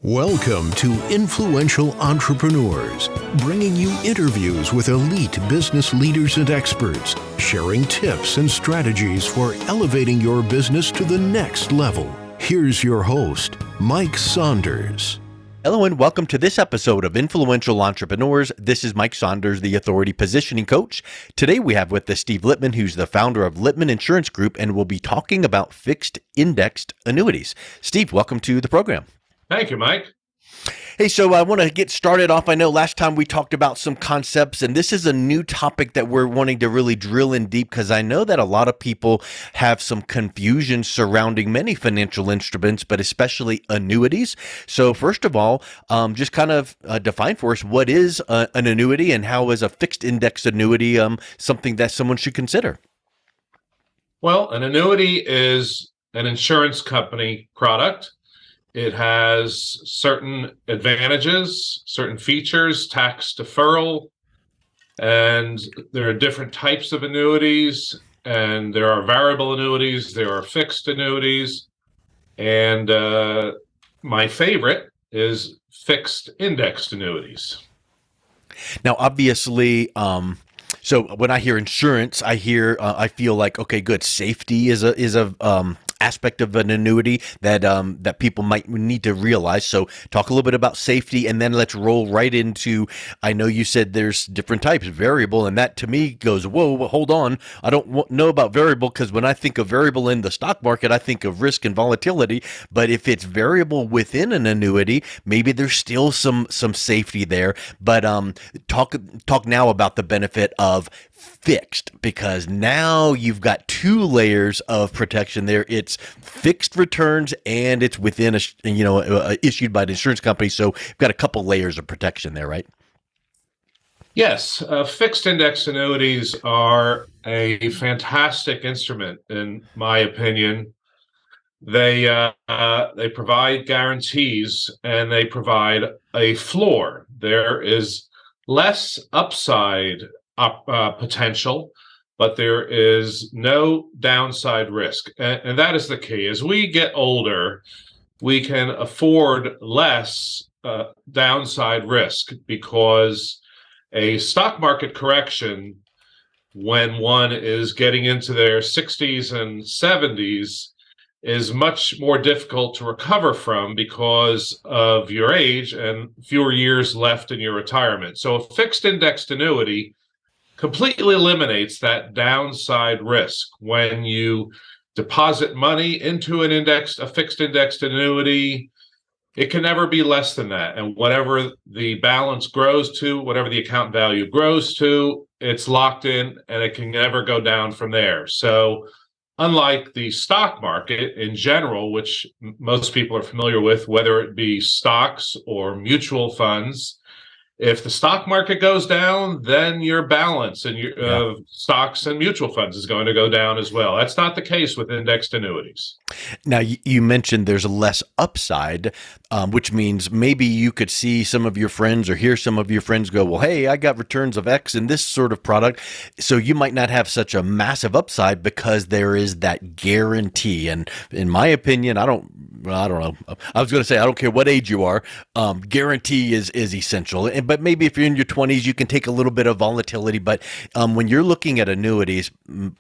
Welcome to Influential Entrepreneurs, bringing you interviews with elite business leaders and experts, sharing tips and strategies for elevating your business to the next level. Here's your host, Mike Saunders. Hello and welcome to this episode of Influential Entrepreneurs. This is Mike Saunders, the Authority Positioning Coach. Today we have with us Steve Lippman, who's the founder of Lippman Insurance Group, and we'll be talking about fixed indexed annuities. Steve, welcome to the program. Thank you, Mike. Hey, so I want to get started off. I know last time we talked about some concepts, and this is a new topic that we're wanting to really drill in deep because I know that a lot of people have some confusion surrounding many financial instruments, but especially annuities. So first of all, just kind of define for us what is an annuity and how is a fixed index annuity something that someone should consider? Well, an annuity is an insurance company product. It has certain advantages, certain features, tax deferral, and there are different types of annuities, and there are variable annuities, there are fixed annuities, and my favorite is fixed indexed annuities. Now, obviously, so when I hear insurance, I feel like, okay, good. Safety is a aspect of an annuity that people might need to realize. So talk a little bit about safety, and then let's roll right into, I know you said there's different types, variable, and that to me goes, whoa, hold on. I don't know about variable because when I think of variable in the stock market, I think of risk and volatility. But if it's variable within an annuity, maybe there's still some safety there. But talk now about the benefit of fixed, because now you've got two layers of protection there. It's fixed returns and it's within issued by the insurance company. So you've got a couple layers of protection there, right? Yes, fixed index annuities are a fantastic instrument, in my opinion. They provide guarantees and they provide a floor. There is less upside potential, but there is no downside risk. And that is the key. As we get older, we can afford less downside risk because a stock market correction, when one is getting into their 60s and 70s, is much more difficult to recover from because of your age and fewer years left in your retirement. So a fixed indexed annuity completely eliminates that downside risk. When you deposit money into a fixed indexed annuity, it can never be less than that. And whatever the balance grows to, whatever the account value grows to, it's locked in and it can never go down from there. So unlike the stock market in general, which most people are familiar with, whether it be stocks or mutual funds, if the stock market goes down, then your balance in your stocks and mutual funds is going to go down as well. That's not the case with indexed annuities. Now, you mentioned there's less upside, which means maybe you could see some of your friends or hear some of your friends go, well, hey, I got returns of X in this sort of product. So you might not have such a massive upside because there is that guarantee. And in my opinion, I don't know. I was going to say, I don't care what age you are. Guarantee is essential. But maybe if you're in your 20s, you can take a little bit of volatility. But when you're looking at annuities,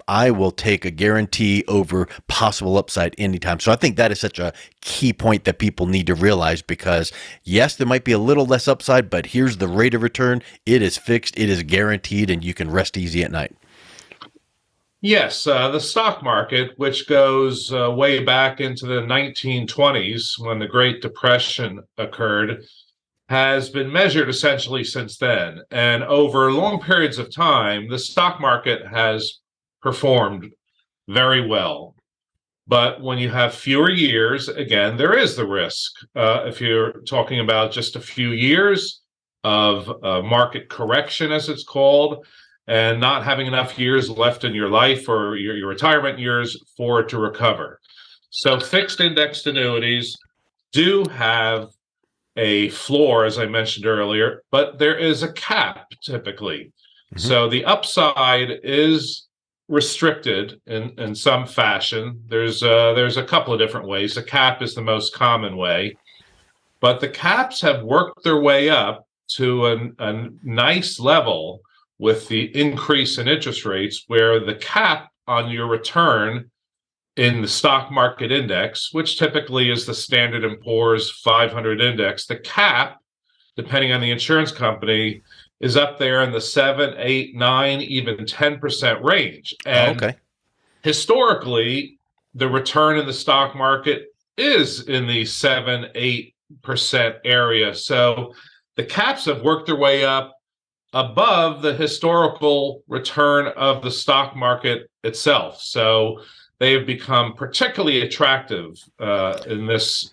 I will take a guarantee over possible upside anytime. So I think that is such a key point that people need to realize, because yes, there might be a little less upside, but here's the rate of return. It is fixed, it is guaranteed, and you can rest easy at night. Yes, the stock market, which goes way back into the 1920s when the Great Depression occurred, has been measured essentially since then. And over long periods of time, the stock market has performed very well. But when you have fewer years, again, there is the risk. If you're talking about just a few years of market correction, as it's called, and not having enough years left in your life or your retirement years for it to recover. So fixed indexed annuities do have a floor, as I mentioned earlier, but there is a cap typically. Mm-hmm. So the upside is restricted in some fashion. There's a couple of different ways. A cap is the most common way. but the caps have worked their way up to a nice level with the increase in interest rates, where the cap on your return in the stock market index, which typically is the Standard & Poor's 500 index, the cap, depending on the insurance company, is up there in the 7, 8, 9, even 10% range. And Okay. historically, the return in the stock market is in the 7, 8% area. So the caps have worked their way up above the historical return of the stock market itself. So they have become particularly attractive in this day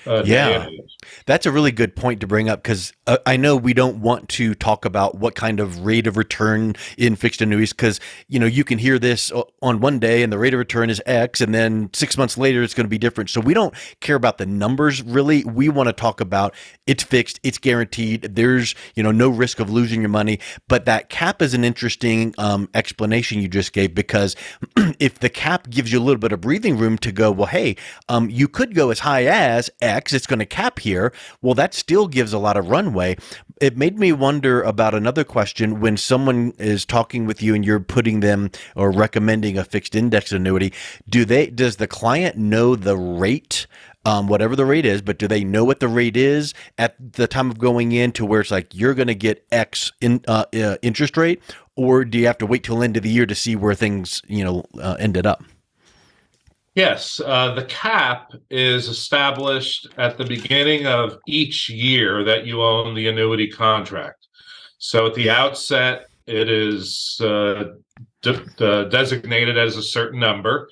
and Yeah. age. That's a really good point to bring up, because I know we don't want to talk about what kind of rate of return in fixed annuities, because you can hear this on one day and the rate of return is X, and then 6 months later it's going to be different. So we don't care about the numbers really. We want to talk about it's fixed, it's guaranteed. There's no risk of losing your money. But that cap is an interesting explanation you just gave, because if the cap gives you a little bit of breathing room to go, well, hey, you could go as high as X, it's going to cap here. Well, that still gives a lot of runway. It made me wonder about another question. When someone is talking with you and you're putting them or recommending a fixed index annuity, does the client know the rate, whatever the rate is, but do they know what the rate is at the time of going in, to where it's like you're going to get X interest rate, or do you have to wait till the end of the year to see where things ended up? Yes, the cap is established at the beginning of each year that you own the annuity contract. So at the outset, it is designated as a certain number,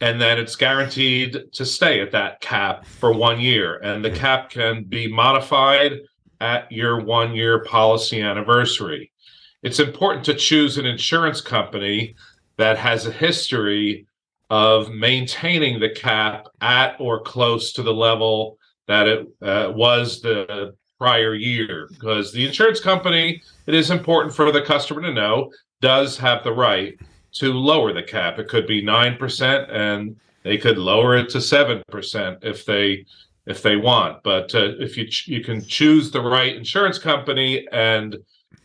and then it's guaranteed to stay at that cap for 1 year. And the cap can be modified at your 1-year policy anniversary. It's important to choose an insurance company that has a history of maintaining the cap at or close to the level that it was the prior year, because the insurance company, it is important for the customer to know, does have the right to lower the cap. It could be 9%, and they could lower it to 7% if they want. But if you can choose the right insurance company, and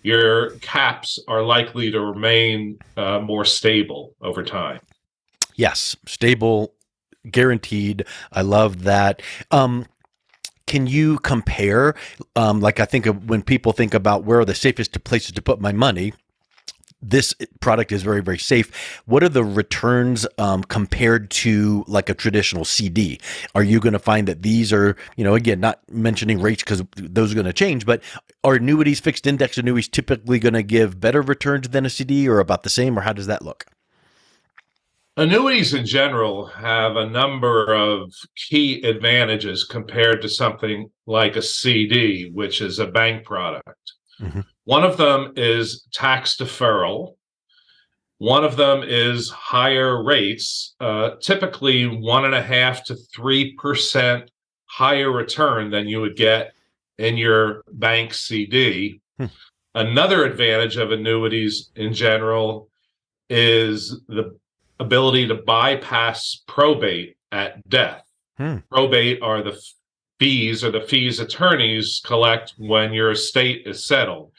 your caps are likely to remain more stable over time. Yes, stable, guaranteed. I love that. Can you compare, like I think of when people think about where are the safest places to put my money, this product is very, very safe. What are the returns compared to like a traditional CD? Are you going to find that these are, again, not mentioning rates because those are going to change, but are annuities, fixed index annuities, typically going to give better returns than a CD, or about the same, or how does that look? Annuities in general have a number of key advantages compared to something like a CD, which is a bank product. Mm-hmm. One of them is tax deferral. One of them is higher rates, typically 1.5% to 3% higher return than you would get in your bank CD. Another advantage of annuities in general is the ability to bypass probate at death. Probate are the fees attorneys collect when your estate is settled.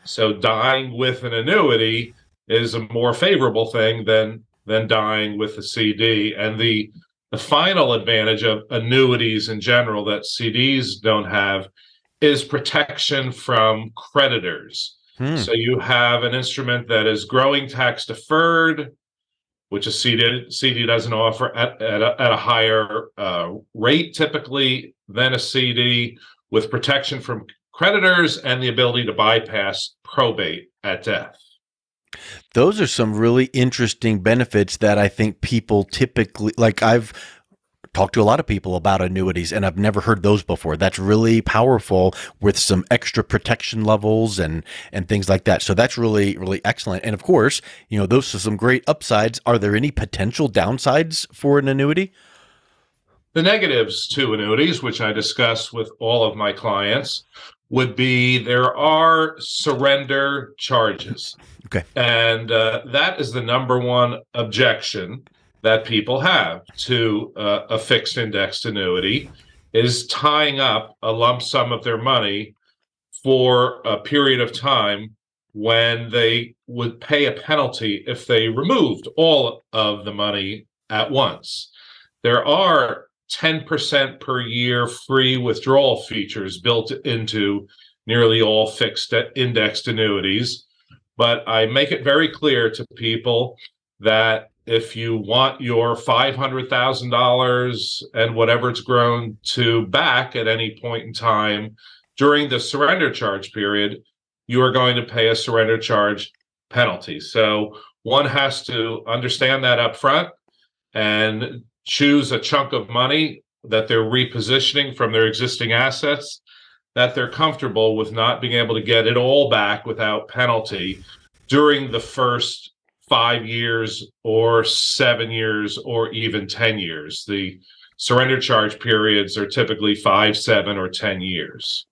So dying with an annuity is a more favorable thing than dying with a CD. And the final advantage of annuities in general that CDs don't have is protection from creditors. So you have an instrument that is growing tax deferred, which a CD doesn't offer at a higher rate typically than a CD, with protection from creditors and the ability to bypass probate at death. Those are some really interesting benefits that I think people typically, like I've talked to a lot of people about annuities and I've never heard those before. That's really powerful, with some extra protection levels and things like that. So that's really, really excellent. And of course, those are some great upsides. Are there any potential downsides for an annuity? The negatives to annuities, which I discuss with all of my clients, would be there are surrender charges. Okay. And that is the number one objection that people have to a fixed indexed annuity. is tying up a lump sum of their money for a period of time when they would pay a penalty if they removed all of the money at once. There are 10% per year free withdrawal features built into nearly all fixed indexed annuities. But I make it very clear to people that if you want your $500,000 and whatever it's grown to back at any point in time during the surrender charge period, you are going to pay a surrender charge penalty. So one has to understand that up front and choose a chunk of money that they're repositioning from their existing assets that they're comfortable with not being able to get it all back without penalty during the first 5 years or 7 years or even 10 years. The surrender charge periods are typically 5, 7, or 10 years.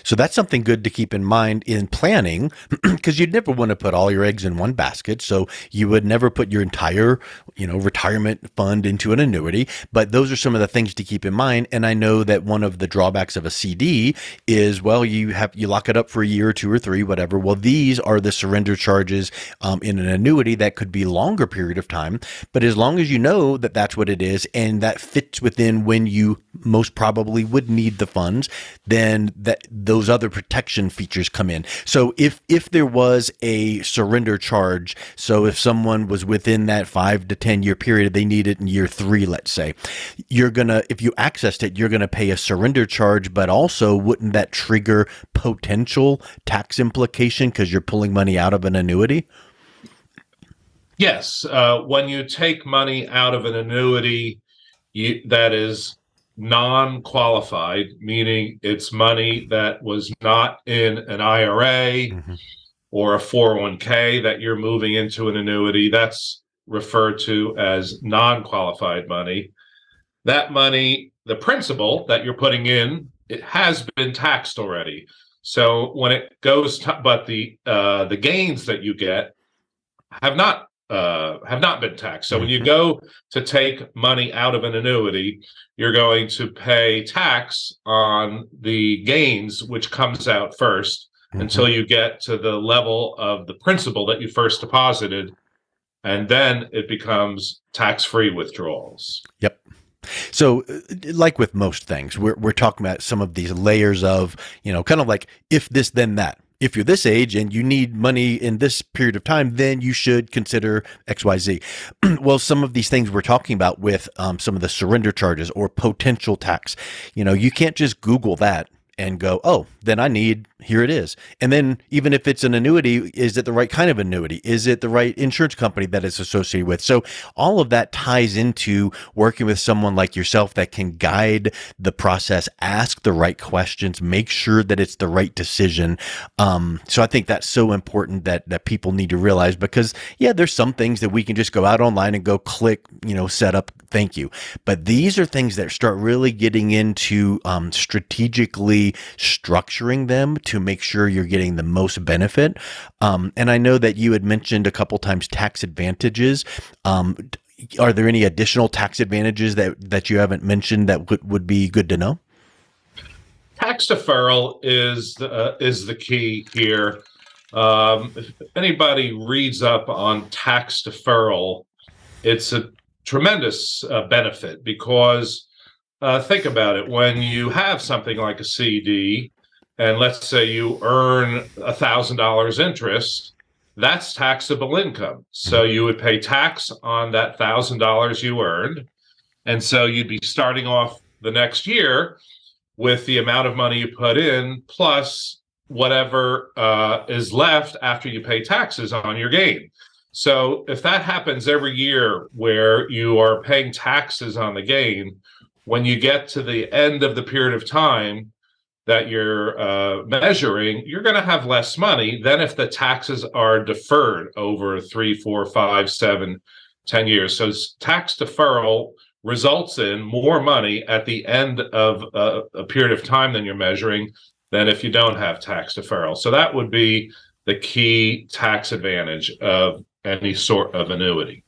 So that's something good to keep in mind in planning, because you'd never want to put all your eggs in one basket. So you would never put your entire, retirement fund into an annuity. But those are some of the things to keep in mind. And I know that one of the drawbacks of a CD is, well, you lock it up for a year or 2 or 3, whatever. Well, these are the surrender charges in an annuity that could be longer period of time. But as long as you know that that's what it is, and that fits within when you most probably would need the funds, then those other protection features come in. So if there was a surrender charge, so if someone was within that 5 to 10 year period, they need it in year 3, let's say, if you accessed it, you're going to pay a surrender charge, but also wouldn't that trigger potential tax implication because you're pulling money out of an annuity? Yes. When you take money out of an annuity that is non-qualified, meaning it's money that was not in an IRA or a 401k that you're moving into an annuity, that's referred to as non-qualified money. That money, the principal that you're putting in, it has been taxed already. So when it goes but the gains that you get have not been taxed. So when you go to take money out of an annuity, you're going to pay tax on the gains, which comes out first until you get to the level of the principal that you first deposited, and then it becomes tax-free withdrawals. Yep. So like with most things, we're talking about some of these layers of, kind of like if this, then that. If you're this age and you need money in this period of time, then you should consider XYZ. Well, some of these things we're talking about with some of the surrender charges or potential tax, you can't just Google that and go, oh, then here it is. And then even if it's an annuity, is it the right kind of annuity? Is it the right insurance company that it's associated with? So all of that ties into working with someone like yourself that can guide the process, ask the right questions, make sure that it's the right decision. So I think that's so important that people need to realize, because there's some things that we can just go out online and go click, set up, thank you. But these are things that start really getting into strategically structuring them to make sure you're getting the most benefit. And I know that you had mentioned a couple times tax advantages. Are there any additional tax advantages that you haven't mentioned that would be good to know? Tax deferral is the key here. If anybody reads up on tax deferral, it's a tremendous benefit, because think about it. When you have something like a CD, and let's say you earn $1,000 interest, that's taxable income. So you would pay tax on that $1,000 you earned. And so you'd be starting off the next year with the amount of money you put in, plus whatever is left after you pay taxes on your gain. So if that happens every year where you are paying taxes on the gain, when you get to the end of the period of time that you're measuring, you're going to have less money than if the taxes are deferred over 3, 4, 5, 7, 10 years. So tax deferral results in more money at the end of a period of time than you're measuring than if you don't have tax deferral. So that would be the key tax advantage of any sort of annuity.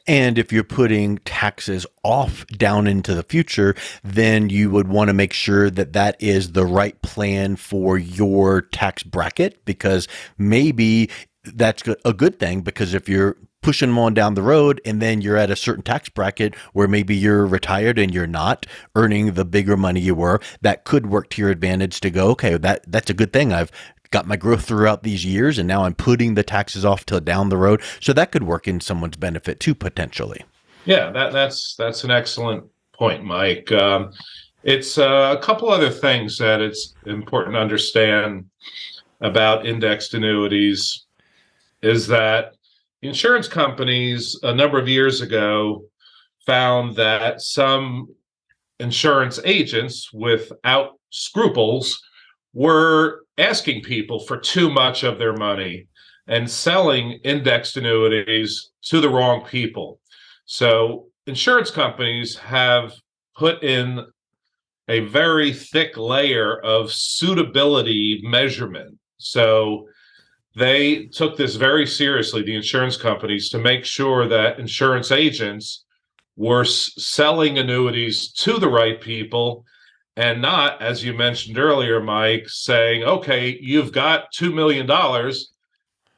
And if you're putting taxes off down into the future, then you would want to make sure that that is the right plan for your tax bracket, because maybe that's a good thing, because if you're pushing them on down the road and then you're at a certain tax bracket where maybe you're retired and you're not earning the bigger money you were, that could work to your advantage to go, okay, that's a good thing. I've got my growth throughout these years and now I'm putting the taxes off till down the road. So that could work in someone's benefit too, potentially. Yeah, that's an excellent point, Mike. It's a couple other things that it's important to understand about indexed annuities is that insurance companies a number of years ago found that some insurance agents without scruples were asking people for too much of their money and selling indexed annuities to the wrong people. So insurance companies have put in a very thick layer of suitability measurement. So they took this very seriously, the insurance companies, to make sure that insurance agents were selling annuities to the right people and not, as you mentioned earlier, Mike, saying, okay, you've got $2 million,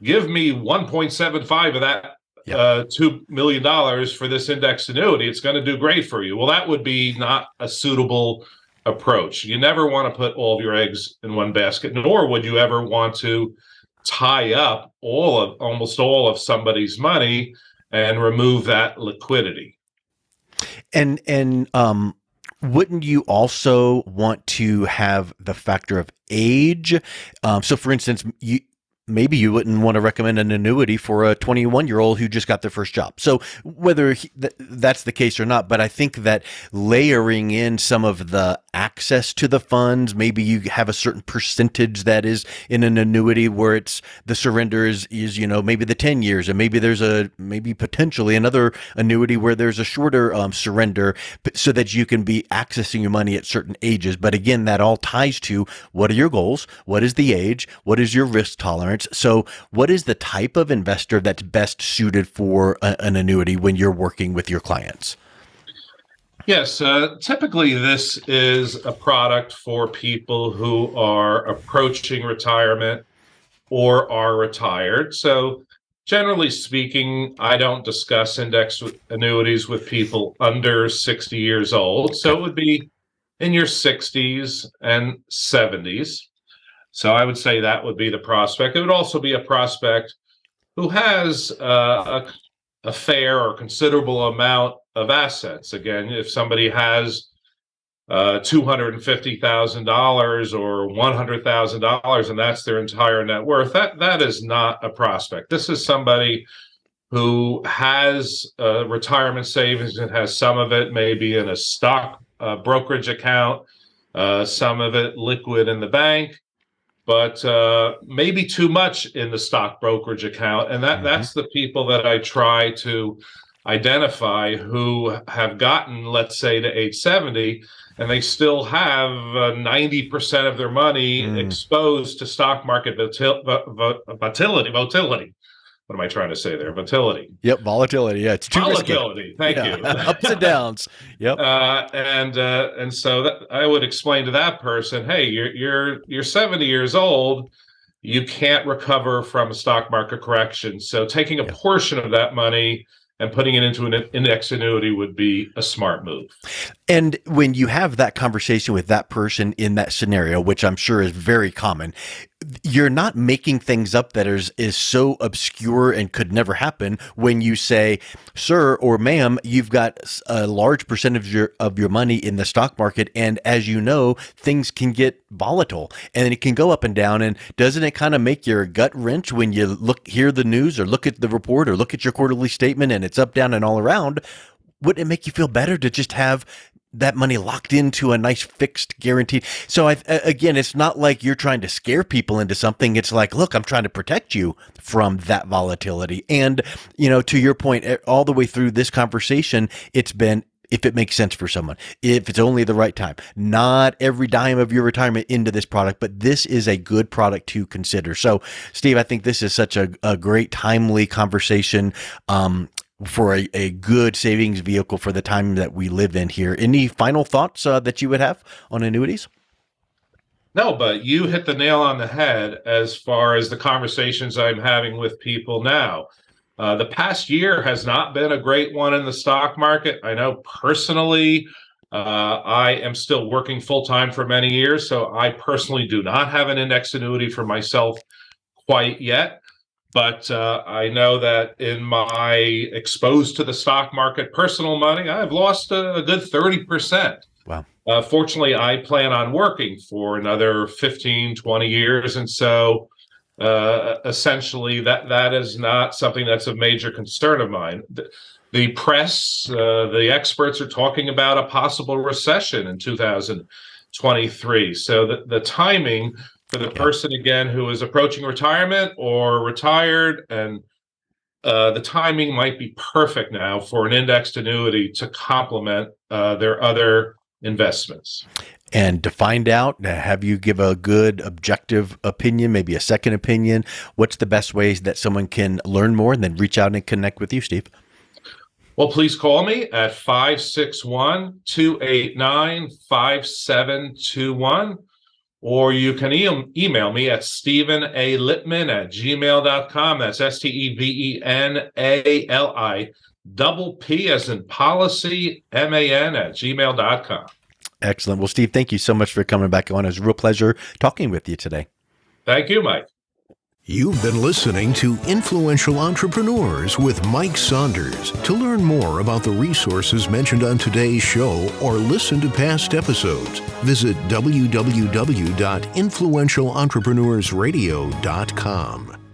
give me 1.75 of that $2 million for this indexed annuity. It's going to do great for you. Well, that would be not a suitable approach. You never want to put all of your eggs in one basket, nor would you ever want to tie up almost all of somebody's money and remove that liquidity. And wouldn't you also want to have the factor of age? So for instance, maybe you wouldn't want to recommend an annuity for a 21-year-old who just got their first job. So whether that's the case or not, but I think that layering in some of the access to the funds, maybe you have a certain percentage that is in an annuity where it's the surrender is maybe the 10 years, and maybe there's maybe potentially another annuity where there's a shorter surrender, so that you can be accessing your money at certain ages. But again, that all ties to what are your goals? What is the age? What is your risk tolerance? So what is the type of investor that's best suited for an annuity when you're working with your clients? Yes, typically this is a product for people who are approaching retirement or are retired. So generally speaking, I don't discuss index annuities with people under 60 years old. So it would be in your 60s and 70s. So I would say that would be the prospect. It would also be a prospect who has a fair or considerable amount of assets. Again, if somebody has $250,000 or $100,000 and that's their entire net worth, that is not a prospect. This is somebody who has retirement savings and has some of it maybe in a stock brokerage account, some of it liquid in the bank, but maybe too much in the stock brokerage account. And that's the people that I try to identify who have gotten, let's say, to age 70, and they still have 90% of their money exposed to stock market volatility. What am I trying to say there? Volatility. Yep, volatility. Yeah, it's too volatility. Risky. Thank you. Ups and downs. Yep. And so that, I would explain to that person, hey, you're 70 years old. You can't recover from a stock market correction. So taking a portion of that money and putting it into an index annuity would be a smart move. And when you have that conversation with that person in that scenario, which I'm sure is very common, you're not making things up that is so obscure and could never happen when you say, sir or ma'am, you've got a large percentage of your money in the stock market. And as you know, things can get volatile and it can go up and down. And doesn't it kind of make your gut wrench when you hear the news or look at the report or look at your quarterly statement and it's up, down, and all around? Wouldn't it make you feel better to just have that money locked into a nice fixed guaranteed? So again, it's not like you're trying to scare people into something. It's like, look, I'm trying to protect you from that volatility. And, to your point, all the way through this conversation, it's been, if it makes sense for someone, if it's only the right time, not every dime of your retirement into this product, but this is a good product to consider. So Steve, I think this is such a great, timely conversation. for a good savings vehicle for the time that we live in here. Any final thoughts that you would have on annuities? No, but you hit the nail on the head as far as the conversations I'm having with people now. The past year has not been a great one in the stock market. I know personally, I am still working full-time for many years, so I personally do not have an index annuity for myself quite yet. But I know that in my exposed to the stock market personal money, I've lost a good 30%. Wow. Fortunately, I plan on working for another 15, 20 years. And so essentially that is not something that's a major concern of mine. The press, the experts are talking about a possible recession in 2023. So the timing for the person, again, who is approaching retirement or retired, and the timing might be perfect now for an indexed annuity to complement their other investments. And to find out, have you give a good objective opinion, maybe a second opinion? What's the best ways that someone can learn more and then reach out and connect with you, Steve? Well, please call me at 561-289-5721, or you can email me at stephenalippman@gmail.com. That's STEVENALI P as in policy, MAN @gmail.com. Excellent. Well, Steve, thank you so much for coming back on. It was a real pleasure talking with you today. Thank you, Mike. You've been listening to Influential Entrepreneurs with Mike Saunders. To learn more about the resources mentioned on today's show or listen to past episodes, visit www.influentialentrepreneursradio.com.